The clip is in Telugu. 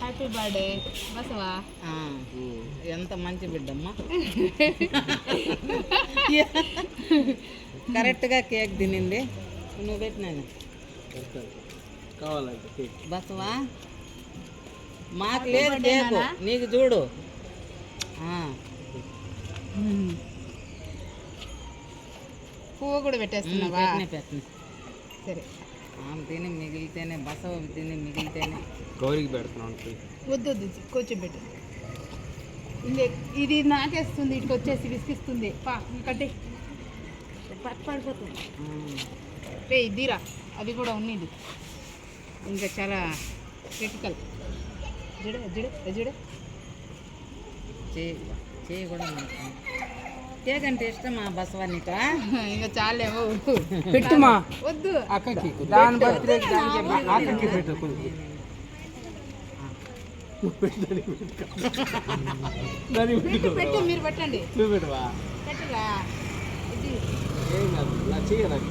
Happy birthday Basava. ఎంత మంచి బిడ్డమ్మా. కరెక్ట్గా కేక్ తినింది. నువ్వు పెట్టినాను కావాలంటే కేక్ బసవా. మాకు లేదు కేకు, నీకు చూడు. పువ్వు కూడా పెట్టేస్తున్నావా? పెట్టిన సరే. ఆమె తిని మిగిలితేనే, బసవ తిని మిగిలితేనే గౌరికి పెడుతున్నాను. వద్దు వద్దు కొంచెం పెట్టు. ఇది నాకేస్తుంది, ఇటుకు వచ్చేసి విసిగిస్తుంది. కట్టే పడిపోతుంది. రే ఇద్దిరా, అది కూడా ఉన్నది. ఇంకా చాలా క్రిటికల్. జుడే చేయి కూడా కేక్ అంటే ఇష్టమా బసవా నీకు? ఇంకా చాలేమో పెట్టుమా. వద్దు అక్కకి దాని బర్త్డే అక్కకి పెట్టు. పెట్టు, మీరు పెట్టండి. నువ్వు పెట్టువా. పెట్టరా ఇది ఏం కాదు, నా చెయ్యి నాకు